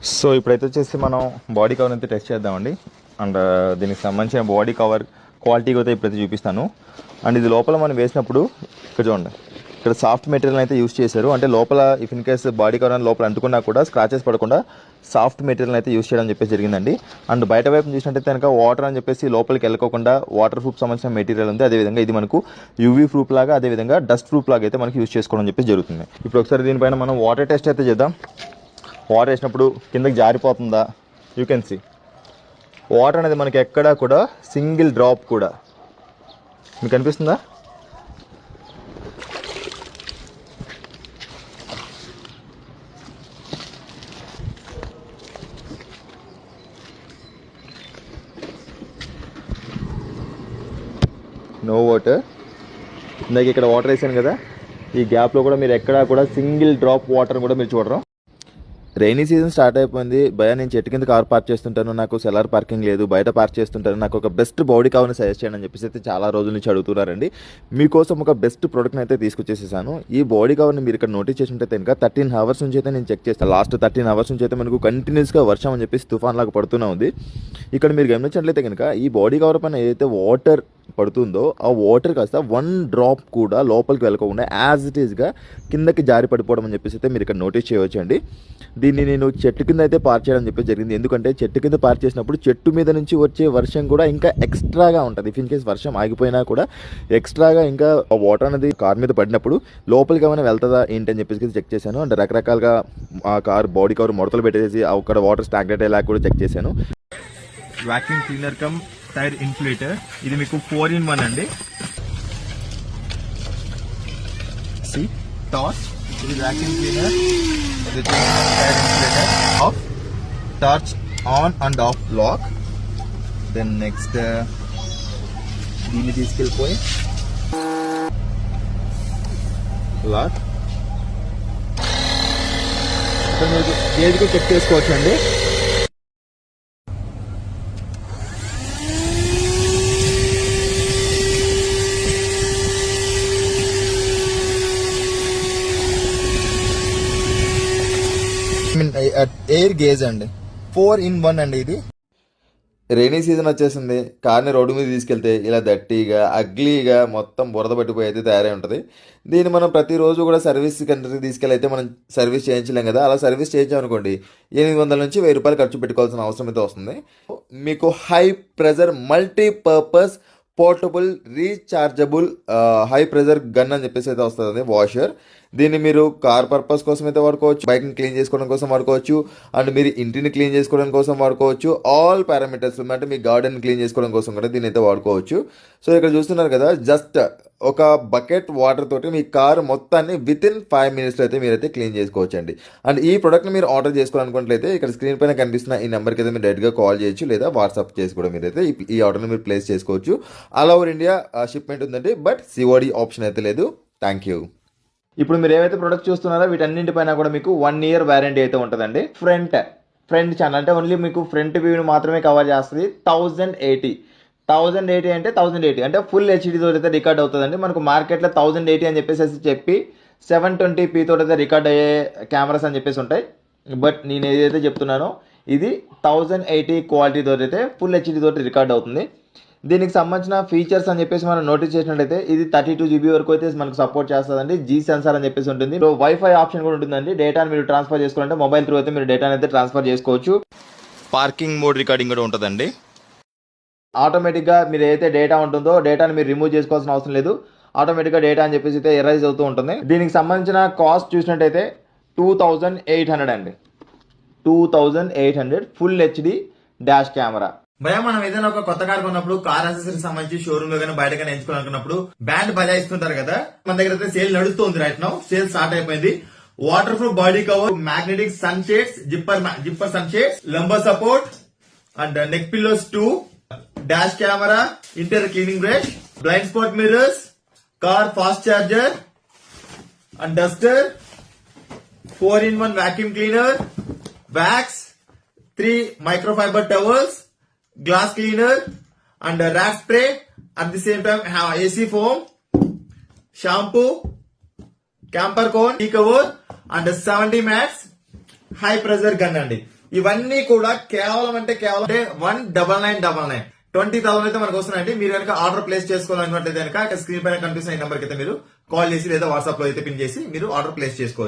So ఇప్పుడైతే వచ్చేసి మనం బాడీ కవర్ అయితే టెస్ట్ చేద్దామండి. అండ్ దీనికి సంబంధించిన బాడీ కవర్ క్వాలిటీ అయితే ఇప్పుడైతే చూపిస్తాను. అండ్ ఇది లోపల మనం వేసినప్పుడు ఇక్కడ చూడండి, ఇక్కడ సాఫ్ట్ మెటీరియల్ అయితే యూస్ చేశారు. అంటే లోపల if in case body cover అని లోపల అంటుకున్నా కూడా స్క్రాచెస్ పడకుండా సాఫ్ట్ మెటీరియల్ అయితే యూస్ చేయడం చెప్పేసి జరిగిందండి. అండ్ బయట వైపు చూసినట్టయితే కనుక వాటర్ అని చెప్పేసి లోపలికి వెళ్ళకోకుండా వాటర్ ప్రూఫ్ సంబంధించిన మెటీరియల్ ఉంది. అదేవిధంగా ఇది మనకు యూవీ ప్రూఫ్ లాగా, అదేవిధంగా డస్ట్ ప్రూఫ్ లాగా అయితే మనకి యూస్ చేసుకోవడం చెప్పేసి జరుగుతుంది. ఇప్పుడు ఒకసారి దీనిపైన మనం వాటర్ టెస్ట్ అయితే చేద్దాం. వాటర్ వేసినప్పుడు కిందకి జారిపోతుందా? యూ కెన్ సీ వాటర్ అనేది మనకి ఎక్కడా కూడా సింగిల్ డ్రాప్ కూడా మీకు కనిపిస్తుందా? No water. ఇందాక ఇక్కడ వాటర్ వేసాను కదా, ఈ గ్యాప్లో కూడా మీరు ఎక్కడా కూడా సింగిల్ డ్రాప్ వాటర్ కూడా మీరు చూడరు. రైనీ సీజన్ స్టార్ట్ అయిపోయింది భయ, నేను చెట్టు కింద కార్ పార్క్ చేస్తుంటాను, నాకు సెలార్ పార్కింగ్ లేదు, బయట పార్క్ చేస్తుంటాను, నాకు ఒక బెస్ట్ బాడీ కవర్ని సజెస్ట్ చేయండి అని చెప్పేసి అయితే చాలా రోజుల నుంచి అడుగుతున్నారండి. మీకోసం ఒక బెస్ట్ ప్రోడక్ట్ని అయితే తీసుకొచ్చేసేసాను. ఈ బాడీ కవర్ని మీరు ఇక్కడ నోటీస్ చేసినట్టయితే ఇంకా 13 అవర్స్ నుంచి అయితే నేను చెక్ చేస్తాను. లాస్ట్ 13 అవర్స్ నుంచి అయితే మనకు కంటిన్యూస్గా వర్షం అని చెప్పేసి తుఫాన్ లాగా పడుతూనే ఉంది. ఇక్కడ మీరు గమనించినట్లయితే కనుక ఈ బాడీ కవర్ పైన ఏదైతే వాటర్ పడుతుందో ఆ వాటర్ కాస్త 1 డ్రాప్ కూడా లోపలికి వెళ్ళకుండా యాజ్ ఇట్ ఈస్గా కిందకి జారి పడిపోవడం అని చెప్పేసి అయితే మీరు ఇక్కడ నోటీస్ చేయవచ్చండి. దీన్ని నేను చెట్టు కింద అయితే పార్క్ చేయడం చెప్పేసి జరిగింది. ఎందుకంటే చెట్టు కింద పార్క్ చేసినప్పుడు చెట్టు మీద నుంచి వచ్చే వర్షం కూడా ఇంకా ఎక్స్ట్రాగా ఉంటుంది. ఇఫ్ ఇన్ కేస్ వర్షం ఆగిపోయినా కూడా ఎక్స్ట్రాగా ఇంకా వాటర్ అనేది కార్ మీద పడినప్పుడు లోపలికి ఏమైనా వెళ్తుందా ఏంటి అని చెప్పేసి చెక్ చేశాను. అంటే రకరకాలుగా ఆ కార్ బాడీ కవర్ ముడతలు పెట్టేసి అక్కడ వాటర్ స్టాగ్నేట్ అయ్యేలా కూడా చెక్ చేశాను. Vacuum cleaner cum tyre inflator, ఇది మీకు 4-in-1 అండి. సి టార్చ్, ఇది వాక్యూమ్ క్లీనర్, ఇది tyre inflator, off torch on and off lock. Then next దీన్ని తీసుకెళ్ళిపోయి లాక్ మీరు ఏదిగా చెక్ చేసుకోవచ్చు అండి. ఎయిర్ గేజ్ అండి, 4-in-1 అండి. ఇది రైనీ సీజన్ వచ్చేసింది, కార్ని రోడ్డు మీద తీసుకెళ్తే ఇలా దట్టీగా అగ్లీగా మొత్తం బురద పట్టిపోయి అయితే తయారై ఉంటుంది. దీన్ని మనం ప్రతిరోజు కూడా సర్వీస్ సెంటర్కి తీసుకెళ్ళి అయితే మనం సర్వీస్ చేయించలేం కదా. అలా సర్వీస్ చేయించామనుకోండి 800 నుంచి 1000 రూపాయలు ఖర్చు పెట్టుకోవాల్సిన అవసరం అయితే వస్తుంది. మీకు high pressure multipurpose portable rechargeable high pressure gun అని చెప్పేసి అయితే వస్తుంది వాషర్. దీన్ని మీరు కార్ పర్పస్ కోసం అయితే వాడుకోవచ్చు, బైక్ని క్లీన్ చేసుకోవడం కోసం వాడుకోవచ్చు, అండ్ మీరు ఇంటిని క్లీన్ చేసుకోవడం కోసం వాడుకోవచ్చు. ఆల్ పారామీటర్స్ అంటే మీ గార్డెన్ క్లీన్ చేసుకోవడం కోసం కూడా దీన్ని అయితే వాడుకోవచ్చు. సో ఇక్కడ చూస్తున్నారు కదా, జస్ట్ ఒక బకెట్ వాటర్ తోటి మీ కార్ మొత్తాన్ని వితిన్ 5 minutes అయితే మీరైతే క్లీన్ చేసుకోవచ్చు అండి. అండ్ ఈ ప్రోడక్ట్ని మీరు ఆర్డర్ చేసుకోవాలనుకుంటే ఇక్కడ స్క్రీన్ పైన కనిపిస్తున్న ఈ నెంబర్కి అయితే మీరు డైరెక్ట్గా కాల్ చేయొచ్చు, లేదా వాట్సాప్ చేసి కూడా మీరైతే ఈ ఆర్డర్ని మీరు ప్లేస్ చేసుకోవచ్చు. ఆల్ ఓవర్ ఇండియా షిప్మెంట్ ఉందండి, బట్ సిఓడి ఆప్షన్ అయితే లేదు. Thank you. ఇప్పుడు మీరు ఏవైతే ప్రొడక్ట్ చూస్తున్నారో వీటన్నింటిపైన కూడా మీకు 1 year వారంటీ అయితే ఉంటుందండి. ఫ్రంట్ ఛానల్ అంటే ఓన్లీ మీకు ఫ్రంట్ వ్యూని మాత్రమే కవర్ చేస్తుంది. 1080 అంటే 1080 అంటే ఫుల్ హెచ్డీ తోటి అయితే రికార్డ్ అవుతుందండి. మనకు మార్కెట్లో 1080 అని చెప్పి 720p తోటి అయితే రికార్డ్ అయ్యే కెమెరాస్ అని చెప్పేసి ఉంటాయి. బట్ నేను ఏదైతే చెప్తున్నానో ఇది 1080 క్వాలిటీ తోటి అయితే ఫుల్ హెచ్డీ తోటి రికార్డ్ అవుతుంది. దీనికి సంబంధించిన ఫీచర్స్ అని చెప్పేసి మనం నోటీస్ చేసినట్టయితే ఇది 32 GB వరకు అయితే మనకు సపోర్ట్ చేస్తుందండి. జీ సెన్సార్ అని చెప్పేసి ఉంటుంది. సో వైఫై ఆప్షన్ కూడా ఉంటుందండి. డేటాను మీరు ట్రాన్స్ఫర్ చేసుకోవాలంటే మొబైల్ త్రూ అయితే మీరు డేటాను అయితే ట్రాన్స్ఫర్ చేసుకోవచ్చు. పార్కింగ్ మోడ్ రికార్డింగ్ కూడా ఉంటుందండి. ఆటోమేటిక్గా మీరు ఏదైతే డేటా ఉంటుందో డేటాను మీరు రిమూవ్ చేసుకోవాల్సిన అవసరం లేదు. ఆటోమేటిక్గా డేటా అని చెప్పేసి అయితే ఎరైజ్ అవుతూ ఉంటుంది. దీనికి సంబంధించిన కాస్ట్ చూసినట్టయితే 2800 అండి. 2800 ఫుల్ హెచ్డీ డాష్ కెమెరా. భయ, మనం ఏదైనా ఒక కొత్త కార్ కొన్నప్పుడు కార్ అసెసరీస్ సంబంధించి షోరూమ్ లో కానీ బయట కానీ ఎంచుకోవాలనుకున్నప్పుడు బ్యాండ్ బజాయిస్తుంటారు కదా. మన దగ్గర అయితే సేల్ నడుస్తుంది. రైట్ నౌ సేల్ స్టార్ట్ అయిపోయింది. Waterproof body cover, magnetic sun shades, zipper sun shades, lumbar support and neck pillows 2, dash camera, interior cleaning brush, blind spot mirrors, car fast charger and duster, 4-in-1 vacuum cleaner, wax, 3 microfiber towels, glass cleaner and rat spray. At the same time have AC foam, shampoo, camper cone, tea cover and 70 mats, high pressure gun అండి. ఇవన్నీ కూడా కేవలం అంటే 1999. 20,000 అయితే మనకు వస్తున్నాయండి. మీరు కనుక ఆర్డర్ ప్లేస్ చేసుకోవాలనుకున్నట్లయితే కనుక స్క్రీన్ పైన కనిపిస్తున్న ఈ నెంబర్ కి అయితే మీరు కాల్ చేసి లేదా వాట్సాప్ లో అయితే పిన్ చేసి మీరు ఆర్డర్ ప్లేస్ చేసుకోవచ్చు.